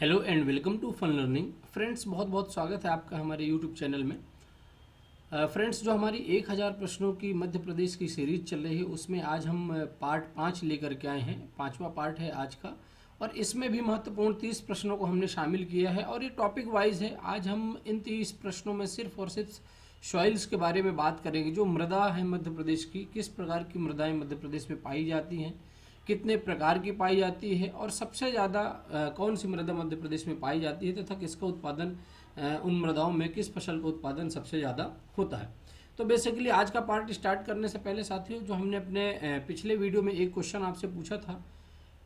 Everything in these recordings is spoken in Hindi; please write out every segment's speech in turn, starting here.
Hello and welcome to fun learning. Friends, बहुत बहुत स्वागत है आपका हमारे यूट्यूब चैनल में। फ्रेंड्स, जो हमारी 1000 प्रश्नों की मध्य प्रदेश की सीरीज चल रही है उसमें आज हम पार्ट 5 लेकर के आए हैं। 5वां पार्ट है आज का और इसमें भी महत्वपूर्ण 30 प्रश्नों को हमने शामिल किया है और ये टॉपिक वाइज है। आज हम इन 30 प्रश्नों में सिर्फ और सिर्फ सॉइल्स के बारे में बात करेंगे। जो मृदा है मध्य प्रदेश की, किस प्रकार की मृदाएं मध्य प्रदेश में पाई जाती हैं, कितने प्रकार की पाई जाती है और सबसे ज़्यादा कौन सी मृदा मध्य प्रदेश में पाई जाती है तथा किसका उत्पादन उन मृदाओं में किस फसल का उत्पादन सबसे ज़्यादा होता है। तो बेसिकली आज का पार्ट स्टार्ट करने से पहले साथियों, जो हमने अपने पिछले वीडियो में एक क्वेश्चन आपसे पूछा था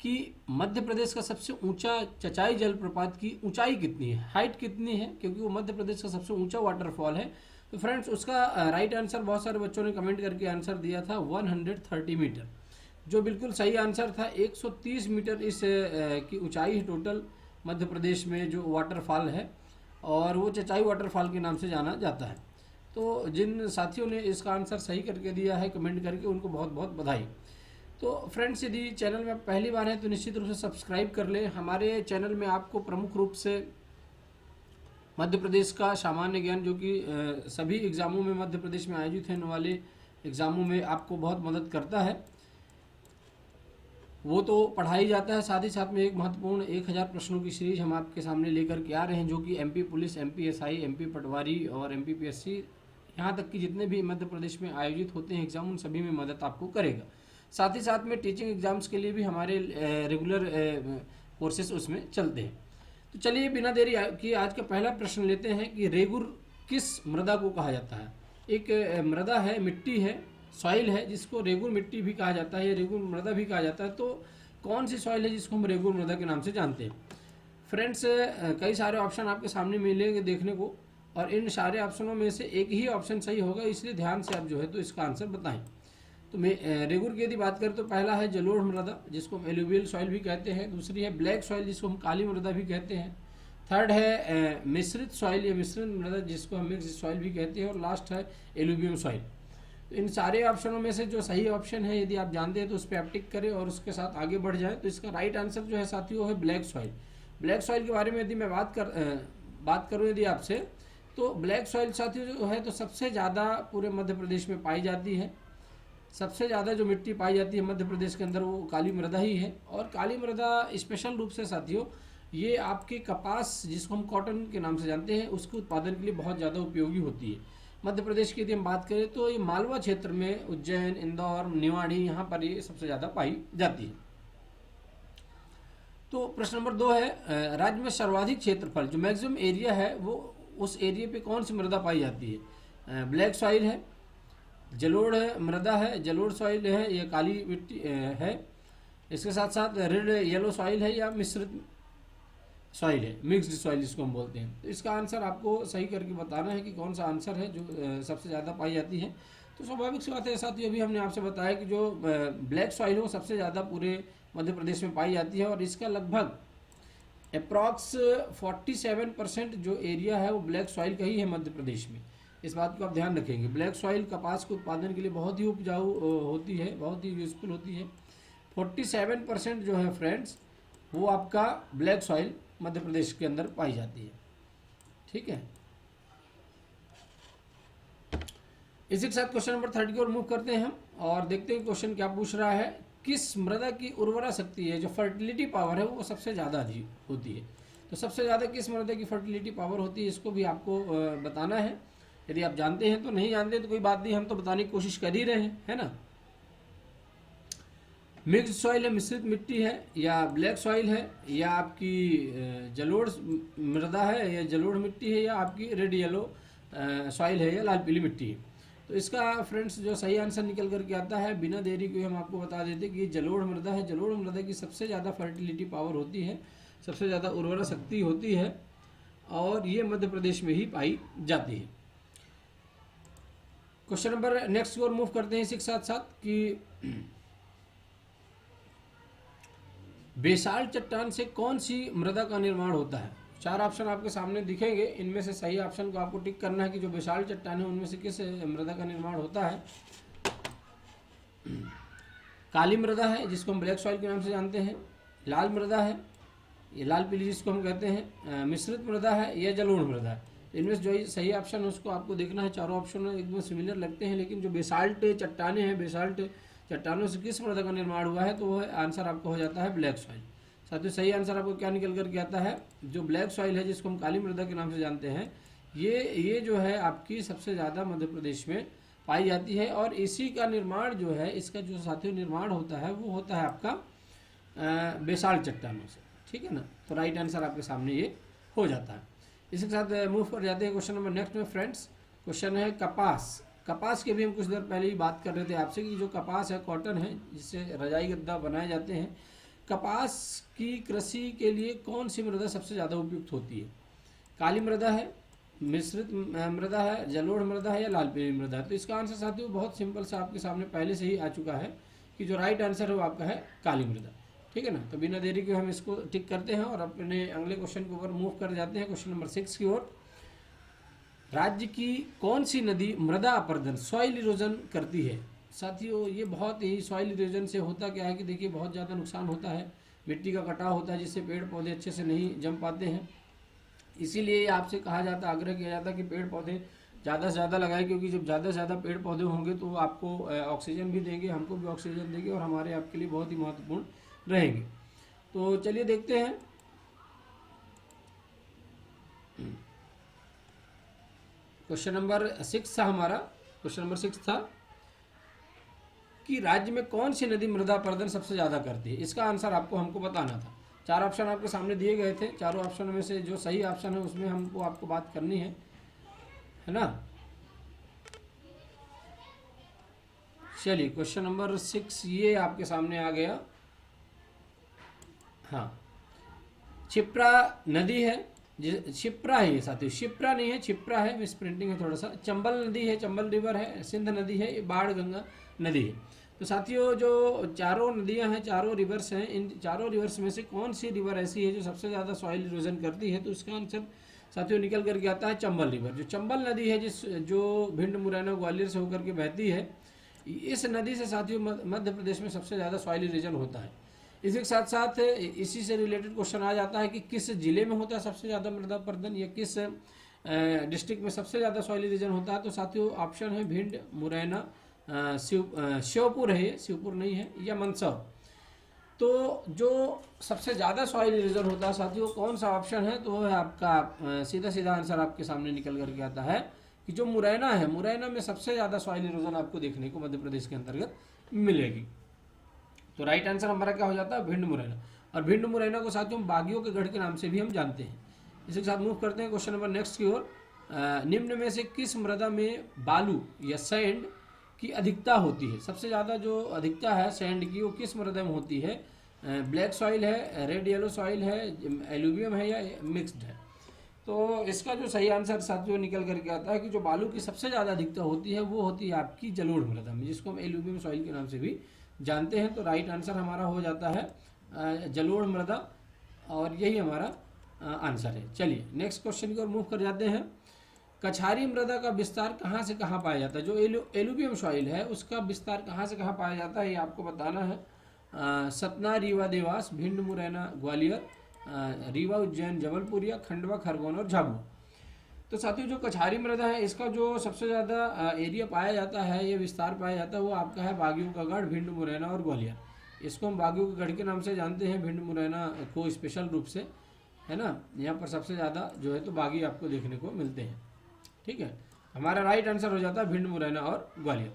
कि मध्य प्रदेश का सबसे ऊंचा चचाई जलप्रपात की ऊंचाई कितनी है, हाइट कितनी है, क्योंकि वो मध्य प्रदेश का सबसे ऊंचा वाटरफॉल है। तो फ्रेंड्स, उसका राइट आंसर बहुत सारे बच्चों ने कमेंट करके आंसर दिया था 130 मीटर। जो बिल्कुल सही आंसर था 130 मीटर इस की ऊंचाई है टोटल मध्य प्रदेश में जो वाटरफॉल है, और वो चचाई वाटरफॉल के नाम से जाना जाता है। तो जिन साथियों ने इसका आंसर सही करके दिया है कमेंट करके, उनको बहुत बहुत बधाई। तो फ्रेंड्स, यदि चैनल में पहली बार है तो निश्चित रूप से सब्सक्राइब कर लें। हमारे चैनल में आपको प्रमुख रूप से मध्य प्रदेश का सामान्य ज्ञान, जो कि सभी एग्ज़ामों में मध्य प्रदेश में आयोजित होने वाले एग्ज़ामों में आपको बहुत मदद करता है, वो तो पढ़ाई जाता है। साथ ही साथ में एक महत्वपूर्ण 1000 प्रश्नों की सीरीज हम आपके सामने लेकर के आ रहे हैं, जो कि MP police, MP SI, MP patwari और एमपी पीएससी, यहाँ तक कि जितने भी मध्य प्रदेश में आयोजित होते हैं एग्जाम, उन सभी में मदद आपको करेगा। साथ ही साथ में टीचिंग एग्जाम्स के लिए भी हमारे रेगुलर कोर्सेस उसमें चलते हैं। तो चलिए बिना देरी की आज का पहला प्रश्न लेते हैं कि रेगुर किस मृदा को कहा जाता है। एक मृदा है, मिट्टी है, सॉइल है, जिसको रेगुर मिट्टी भी कहा जाता है या रेगुर मृदा भी कहा जाता है। तो कौन सी सॉइल है जिसको हम रेगुर मृदा के नाम से जानते हैं? फ्रेंड्स, कई सारे ऑप्शन आपके सामने मिलेंगे देखने को, और इन सारे ऑप्शनों में से एक ही ऑप्शन सही होगा, इसलिए ध्यान से आप जो है तो इसका आंसर बताएं। तो मैं रेगुर की यदि बात करें तो पहला है जलोढ़ मृदा, जिसको हम एलुवियल सॉइल भी कहते हैं। दूसरी है ब्लैक सॉइल, जिसको हम काली मृदा भी कहते हैं। थर्ड है मिश्रित सॉइल या मिश्रित मृदा, जिसको हम मिक्स सॉइल भी कहते हैं। और लास्ट है एलुवियम सॉइल। तो इन सारे ऑप्शनों में से जो सही ऑप्शन है यदि आप जानते हैं तो उस पर आप टिक करें और उसके साथ आगे बढ़ जाएं। तो इसका राइट आंसर जो है साथियों वो है ब्लैक सॉइल। ब्लैक सॉइल के बारे में यदि मैं बात करूं यदि आपसे, तो ब्लैक सॉइल साथियों जो है तो सबसे ज़्यादा पूरे मध्य प्रदेश में पाई जाती है। सबसे ज़्यादा जो मिट्टी पाई जाती है मध्य प्रदेश के अंदर वो काली मृदा ही है। और काली मृदा स्पेशल रूप से साथियों ये आपके कपास, जिसको हम कॉटन के नाम से जानते हैं, उसके उत्पादन के लिए बहुत ज़्यादा उपयोगी होती है। मध्य प्रदेश की यदि हम बात करें तो ये मालवा क्षेत्र में, उज्जैन, इंदौर, निवाड़ी, यहाँ पर ये सबसे ज़्यादा पाई जाती है। तो प्रश्न नंबर 2 है राज्य में सर्वाधिक क्षेत्रफल, जो मैक्सिमम एरिया है, वो उस एरिया पे कौन सी मृदा पाई जाती है? ब्लैक सॉइल है, जलोढ़ मृदा है, जलोढ़ सॉइल है या काली मिट्टी है, इसके साथ साथ रेड येलो सॉइल है या मिश्रित सॉइल है, मिक्स्ड सॉइल जिसको हम बोलते हैं। तो इसका आंसर आपको सही करके बताना है कि कौन सा आंसर है जो सबसे ज़्यादा पाई जाती है। तो स्वाभाविक सी बात है साथियों, अभी हमने आपसे बताया कि जो ब्लैक सॉइल है वो सबसे ज़्यादा पूरे मध्य प्रदेश में पाई जाती है और इसका लगभग अप्रॉक्स 47% जो एरिया है वो ब्लैक सॉइल का ही है मध्य प्रदेश में। इस बात को आप ध्यान रखेंगे। ब्लैक सॉइल कपास के उत्पादन के लिए बहुत ही उपजाऊ होती है, बहुत ही यूजफुल होती है। 47% जो है फ्रेंड्स वो आपका ब्लैक सॉइल मध्य प्रदेश के अंदर पाई जाती है। ठीक है, इसी के साथ क्वेश्चन नंबर 30 की ओर मूव करते हैं हम और देखते हैं क्वेश्चन क्या पूछ रहा है। किस मृदा की उर्वरा शक्ति है, जो फर्टिलिटी पावर है, वो सबसे ज़्यादा अधिक होती है? तो सबसे ज़्यादा किस मृदा की फर्टिलिटी पावर होती है, इसको भी आपको बताना है। यदि आप जानते हैं तो, नहीं जानते तो कोई बात नहीं, हम तो बताने की कोशिश कर ही रहे हैं, है ना। मिक्स्ड सॉइल है, मिश्रित मिट्टी है, या ब्लैक सॉइल है, या आपकी जलोढ़ मृदा है या जलोढ़ मिट्टी है, या आपकी रेड येलो सॉइल है या लाल पीली मिट्टी है? तो इसका फ्रेंड्स जो सही आंसर निकल करके आता है, बिना देरी के हम आपको बता देते कि जलोढ़ मृदा है। जलोढ़ मृदा की सबसे ज़्यादा फर्टिलिटी पावर होती है, सबसे ज़्यादा उर्वरा शक्ति होती है, और ये मध्य प्रदेश में ही पाई जाती है। क्वेश्चन नंबर नेक्स्ट की ओर मूव करते हैं इसी के साथ साथ कि बेसाल्ट चट्टान से कौन सी मृदा का निर्माण होता है? 4 ऑप्शन आपके सामने दिखेंगे, इनमें से सही ऑप्शन को आपको टिक करना है कि जो बेसाल्ट चट्टान है उनमें से किस मृदा का निर्माण होता है। काली मृदा है, जिसको हम ब्लैक सॉइल के नाम से जानते हैं, लाल मृदा है, ये लाल पीली जिसको हम कहते हैं मिश्रित मृदा है या जलोढ़ मृदा है। तो इनमें से जो सही ऑप्शन है उसको आपको देखना है। चारों ऑप्शन एकदम सिमिलर लगते हैं, लेकिन जो बेसाल्ट चट्टाने हैं, बेसाल्ट चट्टानों से किस मृदा का निर्माण हुआ है, तो वह आंसर आपको हो जाता है ब्लैक सॉइल। साथियों सही आंसर आपको क्या निकल कर के आता है, जो ब्लैक सॉइल है जिसको हम काली मृदा के नाम से जानते हैं, ये जो है आपकी सबसे ज़्यादा मध्य प्रदेश में पाई जाती है। और इसी का निर्माण जो है, इसका जो साथियों निर्माण होता है वो होता है आपका बेसाल्ट चट्टानों से, ठीक है ना। तो राइट आंसर आपके सामने ये हो जाता है। इसके साथ मूव कर जाते हैं क्वेश्चन नंबर नेक्स्ट में फ्रेंड्स। क्वेश्चन है कपास। कपास के भी हम कुछ देर पहले ही बात कर रहे थे आपसे कि जो कपास है, कॉटन है, जिससे रजाई गद्दा बनाए जाते हैं। कपास की कृषि के लिए कौन सी मृदा सबसे ज़्यादा उपयुक्त होती है? काली मृदा है, मिश्रित मृदा है, जलोढ़ मृदा है या लाल पीली मृदा है? तो इसका आंसर साथियों बहुत सिंपल सा आपके सामने पहले से ही आ चुका है कि जो राइट आंसर है वो आपका है काली मृदा, ठीक है ना। तो बिना देरी के हम इसको टिक करते हैं और अपने अगले क्वेश्चन के ऊपर मूव कर जाते हैं, क्वेश्चन नंबर 6 की ओर। राज्य की कौन सी नदी मृदा अपरदन सॉइल इरोजन करती है? साथियों ये बहुत ही सॉइल इरोजन से होता क्या है कि देखिए बहुत ज़्यादा नुकसान होता है, मिट्टी का कटाव होता है, जिससे पेड़ पौधे अच्छे से नहीं जम पाते हैं। इसीलिए आपसे कहा जाता, आग्रह किया जाता कि पेड़ पौधे ज़्यादा से ज़्यादा लगाएं, क्योंकि जब ज़्यादा से ज़्यादा पेड़ पौधे होंगे तो वो आपको ऑक्सीजन भी देंगे, हमको भी ऑक्सीजन देंगे और हमारे आपके लिए बहुत ही महत्वपूर्ण रहेंगे। तो चलिए देखते हैं। क्वेश्चन नंबर 6 था हमारा, क्वेश्चन नंबर 6 था कि राज्य में कौन सी नदी मृदा अपरदन सबसे ज़्यादा करती है? इसका आंसर आपको हमको बताना था। 4 ऑप्शन आपके सामने दिए गए थे, चारों ऑप्शन में से जो सही ऑप्शन है उसमें हमको आपको बात करनी है ना। चलिए क्वेश्चन नंबर 6 ये आपके सामने आ गया। हाँ, क्षिप्रा नदी है, क्षिप्रा है ये साथियों, शिप्रा नहीं है, क्षिप्रा है, मिस प्रिंटिंग है थोड़ा सा। चंबल नदी है, चंबल रिवर है, सिंध नदी है, बाढ़ गंगा नदी है। तो साथियों जो चारों नदियां हैं, चारों रिवर्स हैं, इन चारों रिवर्स में से कौन सी रिवर ऐसी है जो सबसे ज़्यादा सॉइल इरोजन करती है? तो इसका आंसर साथियों निकल करके आता है चंबल रिवर। जो चंबल नदी है जो भिंड, मुरैना, ग्वालियर से होकर के बहती है, इस नदी से साथियों मध्य प्रदेश में सबसे ज़्यादा सॉइल इरोजन होता है। इसके साथ साथ इसी से रिलेटेड क्वेश्चन आ जाता है कि किस जिले में होता है सबसे ज़्यादा मृदा अपरदन, या किस डिस्ट्रिक्ट में सबसे ज़्यादा सॉइल इरोजन होता है? तो साथियों ऑप्शन है भिंड, मुरैना, श्योपुर है, ये श्योपुर नहीं है, या मंदसौर। तो जो सबसे ज़्यादा सॉइल इरोजन होता है साथियों, कौन सा ऑप्शन है? तो वो है आपका सीधा सीधा आंसर आपके सामने निकल करके आता है कि जो मुरैना है, मुरैना में सबसे ज़्यादा सॉइल इरोजन आपको देखने को मध्य प्रदेश के अंतर्गत मिलेगी। तो राइट आंसर हमारा क्या हो जाता है? भिंड मुरैना। और भिंड मुरैना को साथियों बागियों के गढ़ के नाम से भी हम जानते हैं। इसी के साथ मूव करते हैं क्वेश्चन नंबर नेक्स्ट की ओर। निम्न में से किस मृदा में बालू या सैंड की अधिकता होती है? सबसे ज़्यादा जो अधिकता है सैंड की वो किस मृदा में होती है? ब्लैक सॉइल है, रेड येलो सॉइल है, एलुवियम है, या मिक्स्ड है? तो इसका जो सही आंसर साथियों निकल करके आता है कि जो बालू की सबसे ज़्यादा अधिकता होती है वो होती है आपकी जलोढ़ मृदा में, जिसको हम एलुवियम सॉइल के नाम से भी जानते हैं। तो राइट आंसर हमारा हो जाता है जलोढ़ मृदा, और यही हमारा आंसर है। चलिए नेक्स्ट क्वेश्चन की ओर मूव कर जाते हैं। कछारी मृदा का विस्तार कहाँ से कहाँ पाया जाता है? जो एलुवियम सॉइल है उसका विस्तार कहाँ से कहाँ पाया जाता है, ये आपको बताना है। सतना, रीवा, देवास, भिंड, मुरैना, ग्वालियर, रीवा, उज्जैन, जबलपुर, या खंडवा, खरगोन और झाबुआ। तो साथियों जो कछारी मृदा है इसका जो सबसे ज़्यादा एरिया पाया जाता है, ये विस्तार पाया जाता है, वो आपका है बागियों का गढ़, भिंड, मुरैना और ग्वालियर। इसको हम बागियों के गढ़ के नाम से जानते हैं, भिंड मुरैना को स्पेशल रूप से, है ना। यहाँ पर सबसे ज़्यादा जो है तो बागी आपको देखने को मिलते हैं, ठीक है। हमारा राइट आंसर हो जाता है भिंड, मुरैना और ग्वालियर।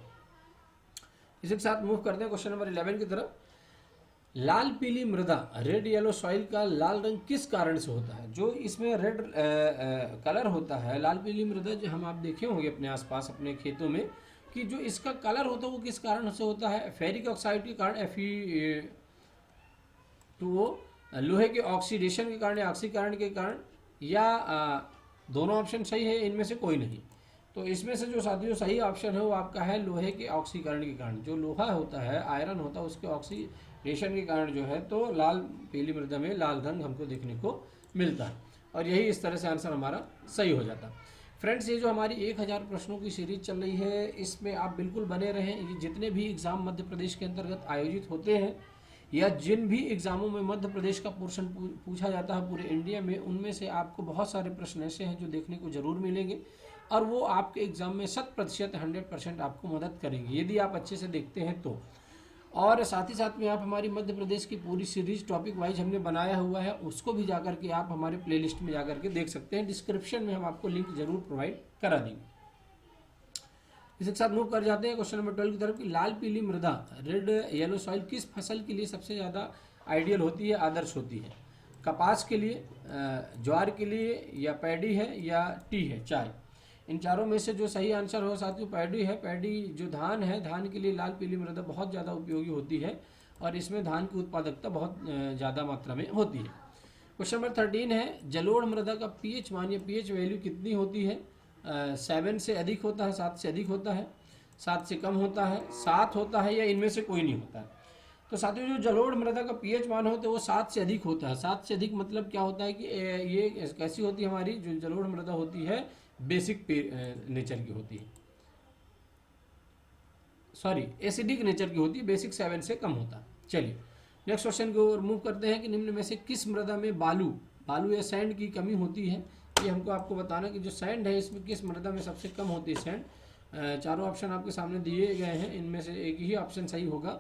इसी के साथ मूव करते हैं क्वेश्चन नंबर 11 की तरफ। लाल पीली मृदा, रेड येलो सॉइल का लाल रंग किस कारण से होता है? जो इसमें रेड कलर होता है, लाल पीली मृदा, जो हम आप देखे होंगे अपने आसपास अपने खेतों में, कि जो इसका कलर होता है वो किस कारण से होता है? फेरिक ऑक्साइड के कारण, Fe2O, लोहे के ऑक्सीडेशन के कारण या ऑक्सीकरण के कारण, या दोनों ऑप्शन सही है, इनमें से कोई नहीं। तो इसमें से जो साथियों सही ऑप्शन है वो आपका है लोहे के ऑक्सीकरण के कारण। जो लोहा होता है, आयरन होता है, उसके ऑक्सीडेशन के कारण जो है तो लाल पीली मृदा में लाल रंग हमको देखने को मिलता है, और यही इस तरह से आंसर हमारा सही हो जाता है। फ्रेंड्स, ये जो हमारी 1000 प्रश्नों की सीरीज चल रही है, इसमें आप बिल्कुल बने रहें। ये जितने भी एग्ज़ाम मध्य प्रदेश के अंतर्गत आयोजित होते हैं, या जिन भी एग्जामों में मध्य प्रदेश का पोर्शन पूछा जाता है पूरे इंडिया में, उनमें से आपको बहुत सारे प्रश्न ऐसे हैं जो देखने को जरूर मिलेंगे और वो आपके एग्जाम में 100% 100% आपको मदद करेंगे यदि आप अच्छे से देखते हैं तो। और साथ ही साथ में आप हमारी मध्य प्रदेश की पूरी सीरीज टॉपिक वाइज हमने बनाया हुआ है, उसको भी जाकर के आप हमारे प्लेलिस्ट में जाकर के देख सकते हैं। डिस्क्रिप्शन में हम आपको लिंक जरूर प्रोवाइड करा देंगे। इसके साथ मूव कर जाते हैं क्वेश्चन नंबर 12 की तरफ कि लाल पीली मृदा रेड येलो सॉइल किस फसल के लिए सबसे ज़्यादा आइडियल होती है, आदर्श होती है? कपास के लिए, ज्वार के लिए, या पैडी है, या टी है, चाय। इन चारों में से जो सही आंसर हो साथियों पैडी है। पैडी जो धान है, धान के लिए लाल पीली मृदा बहुत ज़्यादा उपयोगी होती है और इसमें धान की उत्पादकता बहुत ज़्यादा मात्रा में होती है। क्वेश्चन नंबर 13 है जलोढ़ मृदा का पीएच मान या पीएच वैल्यू कितनी होती है? 7 से अधिक होता है, 7 से अधिक होता है, 7 से कम होता है, 7 होता है, या इनमें से कोई नहीं होता है? तो साथियों जो जलोढ़ मृदा का पीएच मान हो तो वो 7 से अधिक होता है। 7 से अधिक मतलब क्या होता है कि ये कैसी होती है, हमारी जो जलोढ़ मृदा होती है बेसिक नेचर की होती है, सॉरी एसिडिक नेचर की होती है, बेसिक 7 से कम होता है। चलिए नेक्स्ट क्वेश्चन को मूव करते हैं कि निम्न में से किस मृदा में बालू या सैंड की कमी होती है? ये हमको आपको बताना कि जो सैंड है इसमें किस मृदा में सबसे कम होती है सैंड। चारों ऑप्शन आपके सामने दिए गए हैं, इनमें से एक ही ऑप्शन सही होगा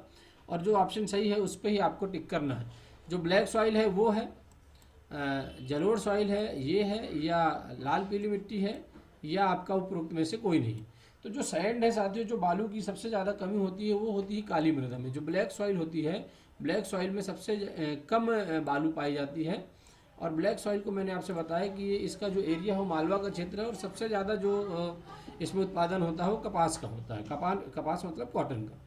और जो ऑप्शन सही है उस पर ही आपको टिक करना है। जो ब्लैक सॉइल है वो है, जलोढ़ सॉइल है ये है, या लाल पीली मिट्टी है, या आपका उपरोक्त में से कोई नहीं। तो जो सैंड है साथियों, जो बालू की सबसे ज़्यादा कमी होती है वो होती है काली मृदा में। जो ब्लैक सॉइल होती है, ब्लैक सॉइल में सबसे कम बालू पाई जाती है। और ब्लैक सॉइल को मैंने आपसे बताया कि ये इसका जो एरिया है वो मालवा का क्षेत्र है और सबसे ज़्यादा जो इसमें उत्पादन होता है वो कपास का होता है। कपास मतलब कॉटन का।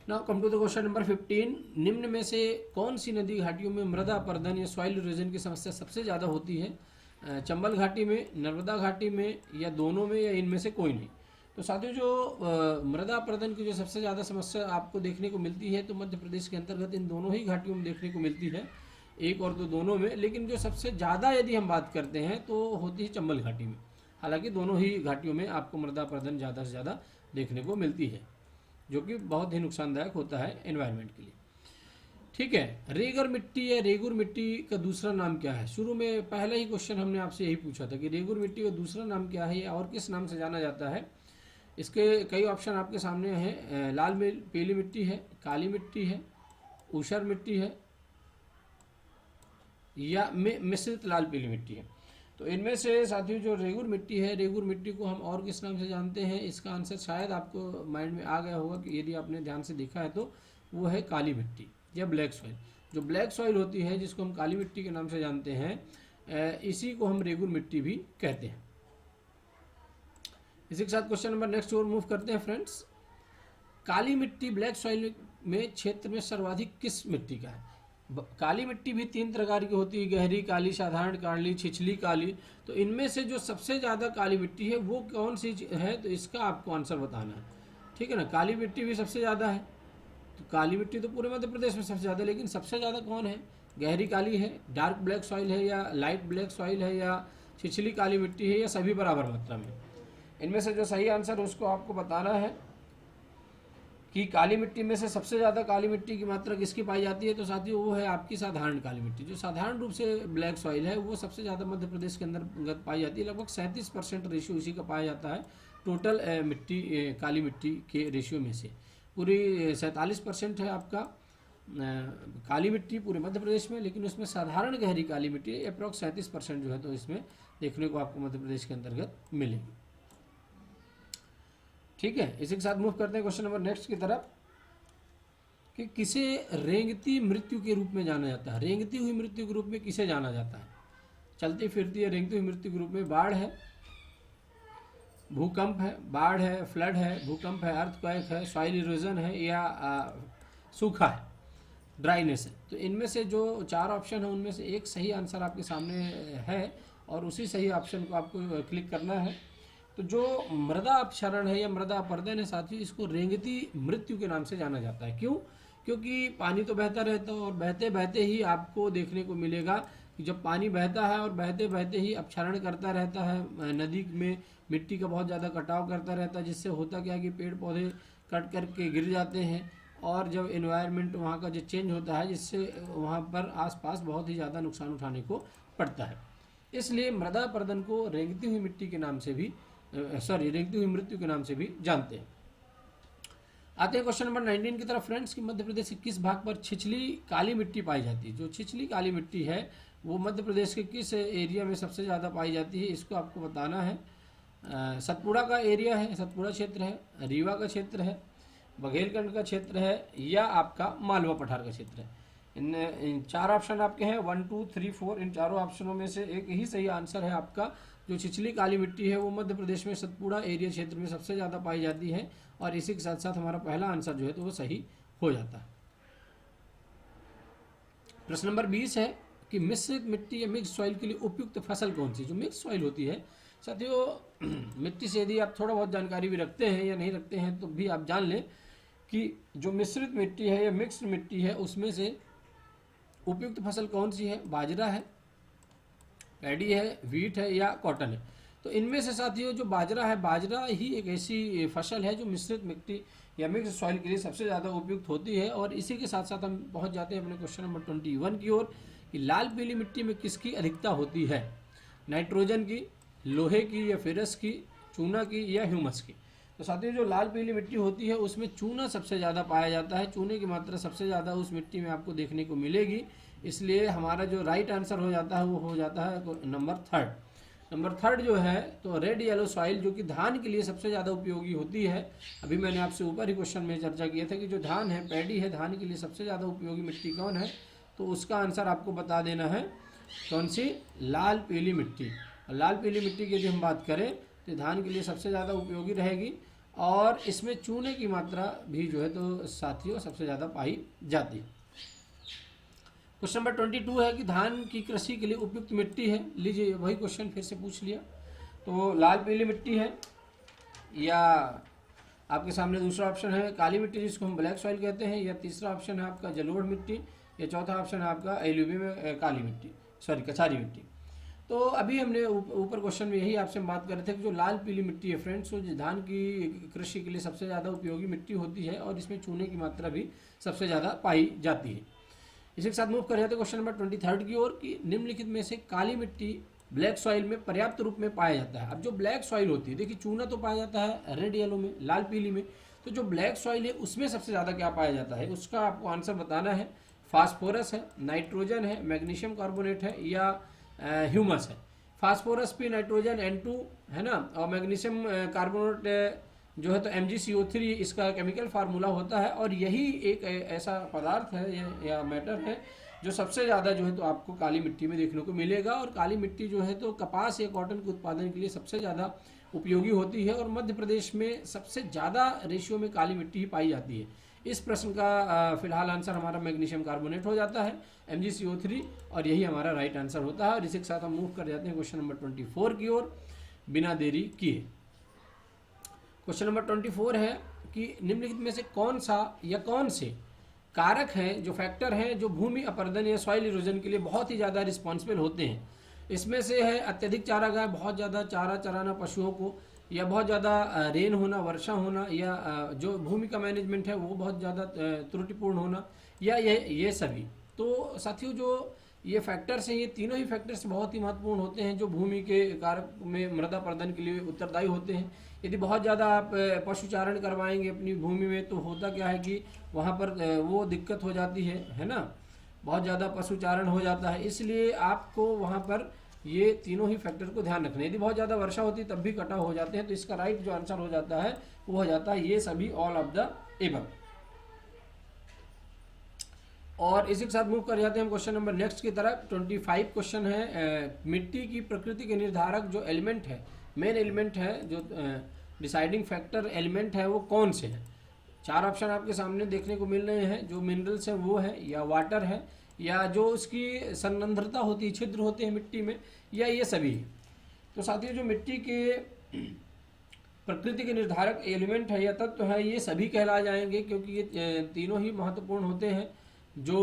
Now come to the question number 15। निम्न में से कौन सी नदी घाटियों में मृदा अपर्दन या सॉइल इरोजन की समस्या सबसे ज़्यादा होती है? चंबल घाटी में, नर्मदा घाटी में, या दोनों में, या इनमें से कोई नहीं? तो साथियों जो मृदा अपर्दन की जो सबसे ज़्यादा समस्या आपको देखने को मिलती है तो मध्य प्रदेश के अंतर्गत इन दोनों ही घाटियों में देखने को मिलती है, एक और दो दोनों में। लेकिन जो सबसे ज़्यादा यदि हम बात करते हैं तो होती है चंबल घाटी में। हालांकि दोनों ही घाटियों में आपको मृदा अपर्दन ज़्यादा से ज़्यादा देखने को मिलती है, जो कि बहुत ही नुकसानदायक होता है एनवायरनमेंट के लिए। ठीक है, रेगर मिट्टी या रेगुर मिट्टी का दूसरा नाम क्या है? शुरू में पहला ही क्वेश्चन हमने आपसे यही पूछा था कि रेगुर मिट्टी का दूसरा नाम क्या है या और किस नाम से जाना जाता है। इसके कई ऑप्शन आपके सामने हैं। लाल पीली मिट्टी है, काली मिट्टी है, ऊसर मिट्टी है, या मिश्रित लाल पीली मिट्टी है। तो इनमें से साथियों जो रेगुर मिट्टी है, रेगुर मिट्टी को हम और किस नाम से जानते हैं? इसका आंसर शायद आपको माइंड में आ गया होगा कि यदि आपने ध्यान से देखा है तो वो है काली मिट्टी या ब्लैक सॉइल। जो ब्लैक सॉइल होती है जिसको हम काली मिट्टी के नाम से जानते हैं, इसी को हम रेगुर मिट्टी भी कहते हैं। इसी के साथ क्वेश्चन नंबर नेक्स्ट और मूव करते हैं फ्रेंड्स। काली मिट्टी ब्लैक सॉइल में क्षेत्र में सर्वाधिक किस मिट्टी का है? काली मिट्टी भी 3 प्रकार की होती है, गहरी काली, साधारण काली, छिछली काली। तो इनमें से जो सबसे ज़्यादा काली मिट्टी है वो कौन सी है? तो इसका आपको आंसर बताना है। ठीक है ना, काली मिट्टी भी सबसे ज़्यादा है। तो काली मिट्टी तो पूरे मध्य प्रदेश में सबसे ज़्यादा, लेकिन सबसे ज़्यादा कौन है? गहरी काली है, डार्क ब्लैक सॉइल है, या लाइट ब्लैक सॉइल है, या छिछली काली मिट्टी है, या सभी बराबर मात्रा में? इनमें से जो सही आंसर उसको आपको बताना है कि काली मिट्टी में से सबसे ज़्यादा काली मिट्टी की मात्रा किसकी पाई जाती है? तो साथियों वो है आपकी साधारण काली मिट्टी। जो साधारण रूप से ब्लैक सॉइल है वो सबसे ज़्यादा मध्य प्रदेश के अंदर पाई जाती है। लगभग 37% रेशियो इसी का पाया जाता है टोटल मिट्टी काली मिट्टी के रेशियो में से। पूरी 47% है आपका काली मिट्टी पूरे मध्य प्रदेश में, लेकिन उसमें साधारण गहरी काली मिट्टी अप्रॉक्स 37% जो है तो इसमें देखने को आपको मध्य प्रदेश के अंतर्गत मिलेगी। ठीक है, इसी के साथ मूव करते हैं क्वेश्चन नंबर नेक्स्ट की तरफ कि किसे रेंगती मृत्यु के रूप में जाना जाता है? रेंगती हुई मृत्यु के रूप में किसे जाना जाता है? चलती फिरती है रेंगती हुई मृत्यु के रूप में बाढ़ है, भूकंप है, बाढ़ है, फ्लड है, भूकंप है, अर्थक्वेक है, सॉइल इरोजन है, या सूखा है, ड्राइनेस है। तो इनमें से जो 4 ऑप्शन है उनमें से एक सही आंसर आपके सामने है और उसी सही ऑप्शन को आपको क्लिक करना है। तो जो मृदा अपक्षरण है या मृदा अपर्दन है साथियों, इसको रेंगती मृत्यु के नाम से जाना जाता है। क्यों? क्योंकि पानी तो बहता रहता है और बहते बहते ही आपको देखने को मिलेगा कि जब पानी बहता है और बहते बहते ही अपक्षरण करता रहता है, नदी में मिट्टी का बहुत ज़्यादा कटाव करता रहता है, जिससे होता क्या है कि पेड़ पौधे कट करके गिर जाते हैं और जब एनवायरनमेंट वहाँ का जो चेंज होता है, जिससे वहाँ पर आसपास बहुत ही ज़्यादा नुकसान उठाने को पड़ता है। इसलिए मृदा अपरदन को रेंगती हुई मिट्टी के नाम से भी रेंगती हुई मृत्यु के नाम से भी जानते हैं। आते हैं क्वेश्चन नंबर 19 की तरफ फ्रेंड्स, कि मध्य प्रदेश के किस भाग पर छिछली काली मिट्टी पाई जाती है। जो छिछली काली मिट्टी है वो मध्य प्रदेश के किस एरिया में सबसे ज़्यादा पाई जाती है, इसको आपको बताना है। सतपुड़ा का एरिया है, सतपुड़ा क्षेत्र है, रीवा का क्षेत्र है, बघेलखंड का क्षेत्र है, या आपका मालवा पठार का क्षेत्र है। इन चार ऑप्शन आपके हैं, 1 2 3 4। इन चारों ऑप्शनों में से एक ही सही आंसर है आपका। जो छिछली काली मिट्टी है वो मध्य प्रदेश में सतपुड़ा एरिया क्षेत्र में सबसे ज़्यादा पाई जाती है, और इसी के साथ साथ हमारा पहला आंसर जो है तो वो सही हो जाता है। प्रश्न नंबर 20 है कि मिश्रित मिट्टी या मिक्स सॉइल के लिए उपयुक्त फसल कौन सी। जो मिक्स सॉइल होती है साथियों, मिट्टी से यदि आप थोड़ा बहुत जानकारी भी रखते हैं या नहीं रखते हैं तो भी आप जान लें कि जो मिश्रित मिट्टी है या मिक्स्ड मिट्टी है उसमें से उपयुक्त फसल कौन सी है। बाजरा है, पैडी है, व्हीट है, या कॉटन है। तो इनमें से साथियों जो बाजरा है, बाजरा ही एक ऐसी फसल है जो मिश्रित मिट्टी या मिक्स सॉइल के लिए सबसे ज़्यादा उपयुक्त होती है। और इसी के साथ साथ हम पहुंच जाते हैं अपने क्वेश्चन नंबर 21 की ओर, कि लाल पीली मिट्टी में किसकी अधिकता होती है। नाइट्रोजन की, लोहे की, या फेरस की, चूना की, या ह्यूमस की। तो साथियों जो लाल पीली मिट्टी होती है उसमें चूना सबसे ज़्यादा पाया जाता है। चूने की मात्रा सबसे ज़्यादा उस मिट्टी में आपको देखने को मिलेगी। इसलिए हमारा जो राइट आंसर हो जाता है वो हो जाता है नंबर 3। नंबर 3 जो है तो रेड येलो सॉइल, जो कि धान के लिए सबसे ज़्यादा उपयोगी होती है। अभी मैंने आपसे ऊपर ही क्वेश्चन में चर्चा किया था कि जो धान है, पैडी है, धान के लिए सबसे ज़्यादा उपयोगी मिट्टी कौन है। तो उसका आंसर आपको बता देना है कौन सी, लाल पीली मिट्टी। लाल पीली मिट्टी की यदि हम बात करें तो धान के लिए सबसे ज़्यादा उपयोगी रहेगी, और इसमें चूने की मात्रा भी जो है तो साथियों सबसे ज़्यादा पाई जाती है। क्वेश्चन नंबर 22 है कि धान की कृषि के लिए उपयुक्त मिट्टी है। लीजिए वही क्वेश्चन फिर से पूछ लिया। तो लाल पीली मिट्टी है, या आपके सामने दूसरा ऑप्शन है काली मिट्टी जिसको हम ब्लैक सॉइल कहते हैं, या तीसरा ऑप्शन है आपका जलोढ़ मिट्टी, या चौथा ऑप्शन है आपका एल्यूवियल काली मिट्टी, कछारी मिट्टी। तो अभी हमने ऊपर क्वेश्चन में यही आपसे बात कर रहे थे कि जो लाल पीली मिट्टी है फ्रेंड्स, वो धान की कृषि के लिए सबसे ज़्यादा उपयोगी मिट्टी होती है, और इसमें चूने की मात्रा भी सबसे ज़्यादा पाई जाती है। इसी के साथ मूव कर रहे थे क्वेश्चन नंबर 23 की ओर, कि निम्नलिखित में से काली मिट्टी ब्लैक सॉइल में पर्याप्त रूप में पाया जाता है। अब जो ब्लैक सॉइल होती है, देखिए चूना तो पाया जाता है रेड येलो में, लाल पीली में, तो जो ब्लैक सॉइल है उसमें सबसे ज़्यादा क्या पाया जाता है, उसका आपको आंसर बताना है। फास्फोरस है, नाइट्रोजन है, मैग्नीशियम कार्बोनेट है, या ह्यूमस है। फास्फोरस पे नाइट्रोजन N2 है ना, और मैग्नीशियम कार्बोनेट जो है तो MgCO3 इसका केमिकल फार्मूला होता है। और यही एक ऐसा पदार्थ है या मैटर है जो सबसे ज़्यादा जो है तो आपको काली मिट्टी में देखने को मिलेगा। और काली मिट्टी जो है तो कपास या कॉटन के उत्पादन के लिए सबसे ज़्यादा उपयोगी होती है, और मध्य प्रदेश में सबसे ज़्यादा रेशियो में काली मिट्टी ही पाई जाती है। इस प्रश्न का फिलहाल आंसर हमारा मैग्नीशियम कार्बोनेट हो जाता है, MgCO3, और यही हमारा राइट आंसर होता है। और इसी के साथ हम मूव कर जाते हैं क्वेश्चन नंबर 24 की ओर बिना देरी किए। क्वेश्चन नंबर 24 है कि निम्नलिखित में से कौन सा या कौन से कारक हैं, जो फैक्टर हैं, जो भूमि अपरदन या सॉइल इरोजन के लिए बहुत ही ज़्यादा रिस्पॉन्सिबल होते हैं। इसमें से है अत्यधिक चारागाह, बहुत ज़्यादा चारा चराना पशुओं को, या बहुत ज़्यादा रेन होना, वर्षा होना, या जो भूमि का मैनेजमेंट है वो बहुत ज़्यादा त्रुटिपूर्ण होना, या ये सभी। तो साथियों जो ये फैक्टर्स हैं, ये तीनों ही फैक्टर्स बहुत ही महत्वपूर्ण होते हैं जो भूमि के कारक में मृदा अपरदन के लिए उत्तरदायी होते हैं। यदि बहुत ज़्यादा आप पशुचारण करवाएंगे अपनी भूमि में तो होता क्या है कि वहाँ पर वो दिक्कत हो जाती है ना, बहुत ज़्यादा पशुचारण हो जाता है। इसलिए आपको वहाँ पर ये तीनों ही फैक्टर को ध्यान रखना है। यदि बहुत ज़्यादा वर्षा होती है तब भी कटाव हो जाते हैं। तो इसका राइट जो आंसर हो जाता है वो हो जाता है ये सभी, ऑल ऑफ द एबव। और इसी के साथ मूव कर जाते हैं हम क्वेश्चन नंबर नेक्स्ट की तरफ। 25 क्वेश्चन है, मिट्टी की प्रकृति के निर्धारक जो एलिमेंट है, मेन एलिमेंट है, जो डिसाइडिंग फैक्टर एलिमेंट है, वो कौन से हैं। चार ऑप्शन आपके सामने देखने को मिल रहे हैं। जो मिनरल्स है वो है, या वाटर है, या जो उसकी संरंध्रता होती है, छिद्र होते हैं मिट्टी में, या ये सभी है। तो साथियों जो मिट्टी के प्रकृति के निर्धारक एलिमेंट है या तत्व है, ये सभी कहला जाएंगे, क्योंकि ये तीनों ही महत्वपूर्ण होते हैं। जो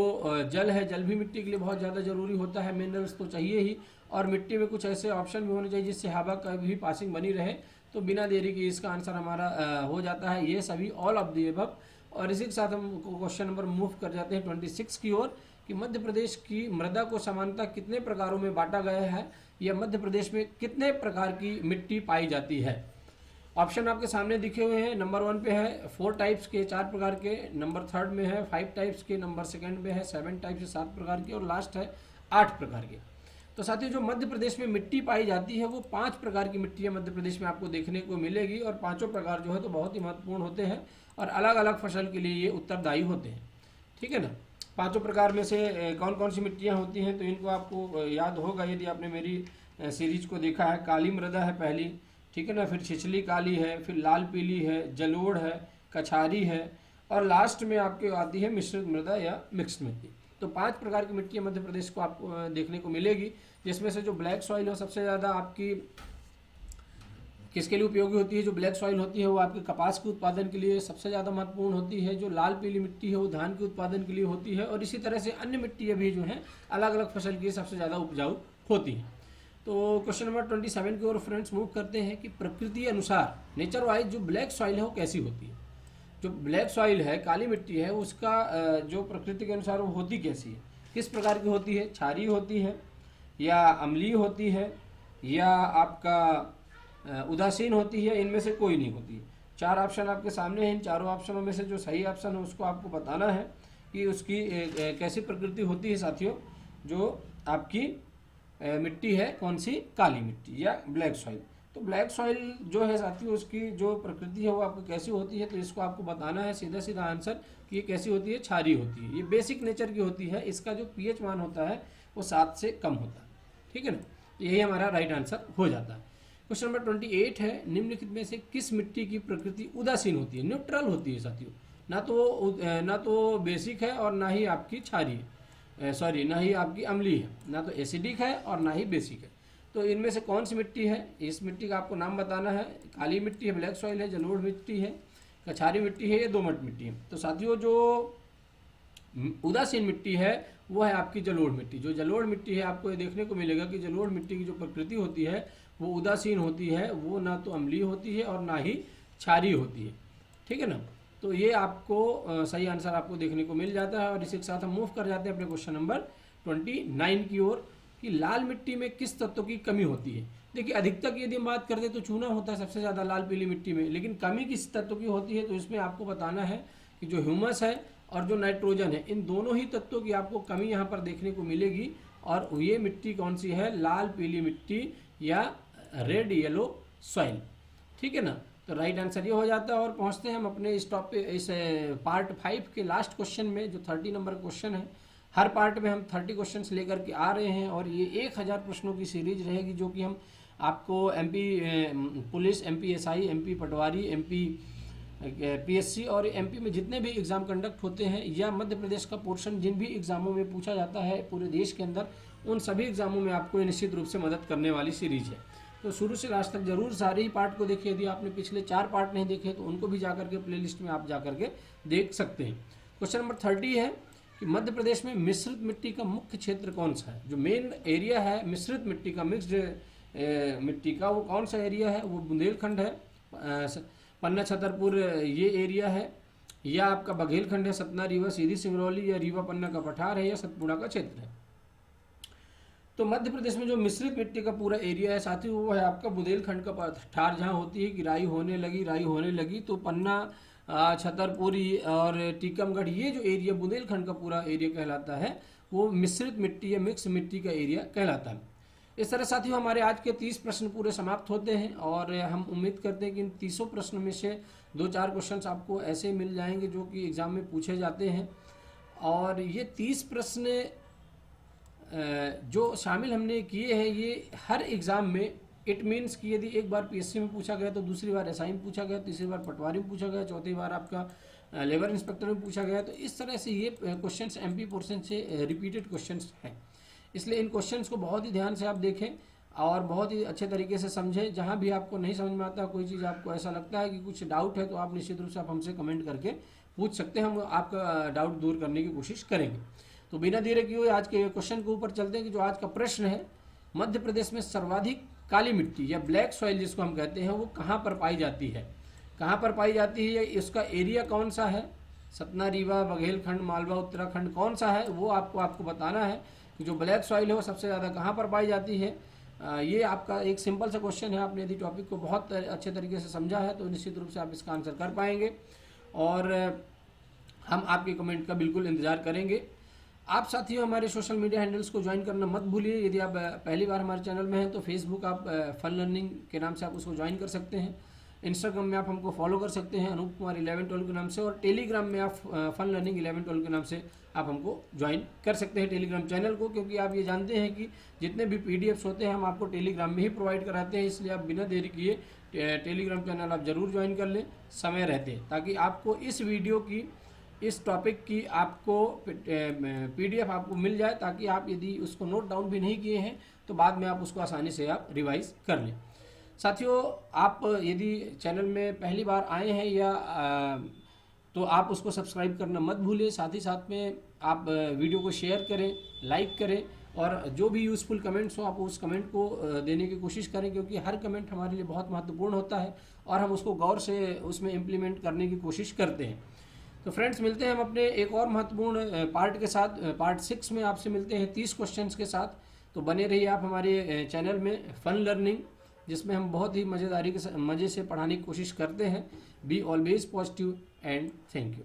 जल है, जल भी मिट्टी के लिए बहुत ज़्यादा जरूरी होता है, मिनरल्स तो चाहिए ही, और मिट्टी में कुछ ऐसे ऑप्शन भी होने चाहिए जिससे हवा का भी पासिंग बनी रहे। तो बिना देरी के इसका आंसर हमारा हो जाता है ये सभी, ऑल ऑफ द अबव। और इसी के साथ हम क्वेश्चन नंबर मूव कर जाते हैं 26 की ओर कि मध्य प्रदेश की मृदा को सामान्यतः कितने प्रकारों में बांटा गया है, या मध्य प्रदेश में कितने प्रकार की मिट्टी पाई जाती है। ऑप्शन आपके सामने दिखे हुए हैं। नंबर 1 पे है 4 टाइप्स के 4 प्रकार के, नंबर 3 में है 5 टाइप्स के, नंबर 2 में है 7 टाइप्स से 7 प्रकार के, और लास्ट है 8 प्रकार के। तो साथियों जो मध्य प्रदेश में मिट्टी पाई जाती है वो 5 प्रकार की मिट्टियाँ मध्य प्रदेश में आपको देखने को मिलेगी, और पाँचों प्रकार जो है तो बहुत ही महत्वपूर्ण होते हैं और अलग अलग फसल के लिए ये उत्तरदायी होते हैं। ठीक है ना। पाँचों प्रकार में से कौन कौन सी मिट्टियाँ होती हैं तो इनको आपको याद होगा यदि आपने मेरी सीरीज को देखा है। काली मृदा है पहली, ठीक है ना, फिर छिछली काली है, फिर लाल पीली है, जलोढ़ है, कछारी है, और लास्ट में आपके आती है मिश्रित मृदा या मिक्स्ड मिट्टी। तो 5 प्रकार की मिट्टी मध्य प्रदेश को आपको देखने को मिलेगी, जिसमें से जो ब्लैक सॉइल है सबसे ज़्यादा आपकी किसके लिए उपयोगी होती है। जो ब्लैक सॉइल होती है वो आपके कपास के उत्पादन के लिए सबसे ज़्यादा महत्वपूर्ण होती है। जो लाल पीली मिट्टी है वो धान के उत्पादन के लिए होती है, और इसी तरह से अन्य मिट्टियाँ भी जो हैं अलग अलग फसल के लिए सबसे ज़्यादा उपजाऊ होती हैं। तो क्वेश्चन नंबर 27 की ओर फ्रेंड्स मूव करते हैं कि प्रकृति अनुसार नेचर वाइज जो ब्लैक सॉइल है वो कैसी होती है। जो ब्लैक सॉइल है, काली मिट्टी है, उसका जो प्रकृति के अनुसार वो होती कैसी है, किस प्रकार की होती है। क्षारीय होती है, या अम्लीय होती है, या आपका उदासीन होती है, इनमें से कोई नहीं होती है। 4 ऑप्शन आपके सामने हैं। इन चारों ऑप्शनों में से जो सही ऑप्शन है उसको आपको बताना है कि उसकी कैसी प्रकृति होती है साथियों। जो आपकी मिट्टी है कौन सी, काली मिट्टी या ब्लैक सॉइल। तो ब्लैक सॉइल जो है साथियों उसकी जो प्रकृति है वो आपको कैसी होती है, तो इसको आपको बताना है सीधा सीधा आंसर कि ये कैसी होती है, क्षारीय होती है। ये बेसिक नेचर की होती है, इसका जो पीएच मान होता है वो 7 से कम होता है। ठीक है ना, यही हमारा राइट आंसर हो जाता है। क्वेश्चन नंबर 28 है, निम्नलिखित में से किस मिट्टी की प्रकृति उदासीन होती है, न्यूट्रल होती है साथियों। ना तो बेसिक है और ना ही आपकी क्षारीय, ना ही आपकी अम्लीय है, ना तो एसिडिक है और ना ही बेसिक है। तो इनमें से कौन सी मिट्टी है, इस मिट्टी का आपको नाम बताना है। काली मिट्टी है, ब्लैक सॉइल है, जलोढ़ मिट्टी है, कछारी मिट्टी है, या दोमट मिट्टी है। तो साथियों जो उदासीन मिट्टी है वो है आपकी जलोढ़ मिट्टी। जो जलोढ़ मिट्टी है आपको ये देखने को मिलेगा कि जलोढ़ मिट्टी की जो प्रकृति होती है वो उदासीन होती है, वो ना तो अम्लीय होती है और ना ही क्षारीय होती है। ठीक है ना। तो ये आपको सही आंसर आपको देखने को मिल जाता है। और इसी के साथ हम मूव कर जाते हैं अपने क्वेश्चन नंबर 29 की ओर कि लाल मिट्टी में किस तत्व की कमी होती है। देखिए अधिकतर यदि हम बात करते तो चूना होता है सबसे ज़्यादा लाल पीली मिट्टी में, लेकिन कमी किस तत्व की होती है तो इसमें आपको बताना है कि जो ह्यूमस है और जो नाइट्रोजन है, इन दोनों ही तत्वों की आपको कमी यहाँ पर देखने को मिलेगी। और ये मिट्टी कौन सी है, लाल पीली मिट्टी या रेड येलो सॉइल। ठीक है ना। तो राइट आंसर ये हो जाता है। और पहुंचते हैं हम अपने इस पार्ट 5 के लास्ट क्वेश्चन में, जो 30 नंबर क्वेश्चन है। हर पार्ट में हम 30 क्वेश्चन्स लेकर के आ रहे हैं, और ये 1000 प्रश्नों की सीरीज रहेगी, जो कि हम आपको MP police, MP SI, MP patwari, MP PSC और एमपी में जितने भी एग्ज़ाम कंडक्ट होते हैं, या मध्य प्रदेश का पोर्शन जिन भी एग्ज़ामों में पूछा जाता है पूरे देश के अंदर, उन सभी एग्ज़ामों में आपको निश्चित रूप से मदद करने वाली सीरीज है। तो शुरू से लास्ट तक जरूर सारे ही पार्ट को देखिए। यदि आपने पिछले 4 पार्ट नहीं देखे तो उनको भी जाकर के प्लेलिस्ट में आप जाकर के देख सकते हैं। क्वेश्चन नंबर 30 है कि मध्य प्रदेश में मिश्रित मिट्टी का मुख्य क्षेत्र कौन सा है। जो मेन एरिया है मिश्रित मिट्टी का, मिक्स्ड मिट्टी का, वो कौन सा एरिया है, वो बुंदेलखंड है, पन्ना छतरपुर ये एरिया है, या आपका बघेलखंड है, सतना रीवा सीधी सिंगरौली, या रीवा पन्ना का पठार है, या सतपुड़ा का क्षेत्र है। तो मध्य प्रदेश में जो मिश्रित मिट्टी का पूरा एरिया है साथी, वो है आपका बुंदेलखंड का पठार, जहाँ होती है कि राई होने लगी। तो पन्ना, छतरपुरी और टीकमगढ़, ये जो एरिया बुंदेलखंड का पूरा एरिया कहलाता है, वो मिश्रित मिट्टी या मिक्स मिट्टी का एरिया कहलाता है। इस तरह साथियों हमारे आज के 30 प्रश्न पूरे समाप्त होते हैं, और हम उम्मीद करते हैं कि इन 30 प्रश्नों में से 2-4 क्वेश्चंस आपको ऐसे मिल जाएंगे जो कि एग्ज़ाम में पूछे जाते हैं। और ये 30 प्रश्न जो शामिल हमने किए हैं, ये हर एग्ज़ाम में, इट मीन्स कि यदि एक बार पीएससी में पूछा गया तो दूसरी बार एसआई में पूछा गया, तीसरी बार पटवारी में पूछा गया, चौथी बार आपका लेबर इंस्पेक्टर में पूछा गया। तो इस तरह से ये क्वेश्चंस एमपी पोर्शन से रिपीटेड क्वेश्चंस हैं। इसलिए इन क्वेश्चंस को बहुत ही ध्यान से आप देखें और बहुत ही अच्छे तरीके से समझें। जहाँ भी आपको नहीं समझ में आता, कोई चीज़ आपको ऐसा लगता है कि कुछ डाउट है, तो आप निश्चित रूप से आप हमसे कमेंट करके पूछ सकते हैं, हम आपका डाउट दूर करने की कोशिश करेंगे। तो बिना देर किए हुए आज के क्वेश्चन के ऊपर चलते हैं कि जो आज का प्रश्न है, मध्य प्रदेश में सर्वाधिक काली मिट्टी या ब्लैक सॉइल जिसको हम कहते हैं, वो कहाँ पर पाई जाती है, कहाँ पर पाई जाती है, इसका एरिया कौन सा है, सतना, रीवा, बघेलखंड, मालवा, उत्तराखंड कौन सा है वो आपको बताना है कि जो ब्लैक सॉइल है वो सबसे ज़्यादा कहाँ पर पाई जाती है। ये आपका एक सिंपल सा क्वेश्चन है। आपने यदि टॉपिक को बहुत अच्छे तरीके से समझा है तो निश्चित रूप से आप इसका आंसर कर पाएंगे और हम आपके कमेंट का बिल्कुल इंतज़ार करेंगे। आप साथियों हमारे सोशल मीडिया हैंडल्स को ज्वाइन करना मत भूलिए। यदि आप पहली बार हमारे चैनल में हैं तो फेसबुक आप फन लर्निंग के नाम से आप उसको ज्वाइन कर सकते हैं। इंस्टाग्राम में आप हमको फॉलो कर सकते हैं अनूप कुमार 11-12 के नाम से, और टेलीग्राम में आप फन लर्निंग 11-12 के नाम से आप हमको ज्वाइन कर सकते हैं टेलीग्राम चैनल को, क्योंकि आप ये जानते हैं कि जितने भी पीडीएफ्स होते हैं हम आपको टेलीग्राम में ही प्रोवाइड कराते हैं। इसलिए आप बिना देरी किए टेलीग्राम चैनल आप ज़रूर ज्वाइन कर लें समय रहते, ताकि आपको इस वीडियो की, इस टॉपिक की आपको पीडीएफ आपको मिल जाए, ताकि आप यदि उसको नोट डाउन भी नहीं किए हैं तो बाद में आप उसको आसानी से आप रिवाइज कर लें। साथियों आप यदि चैनल में पहली बार आए हैं या तो आप उसको सब्सक्राइब करना मत भूलिए। साथ ही साथ में आप वीडियो को शेयर करें, लाइक करें, और जो भी यूज़फुल कमेंट्स हो आप उस कमेंट को देने की कोशिश करें, क्योंकि हर कमेंट हमारे लिए बहुत महत्वपूर्ण होता है और हम उसको गौर से उसमें इम्प्लीमेंट करने की कोशिश करते हैं। तो फ्रेंड्स मिलते हैं हम अपने एक और महत्वपूर्ण पार्ट के साथ। पार्ट 6 में आपसे मिलते हैं 30 क्वेश्चंस के साथ। तो बने रहिए आप हमारे चैनल में फन लर्निंग, जिसमें हम बहुत ही मज़े से पढ़ाने की कोशिश करते हैं। Be always positive and thank you.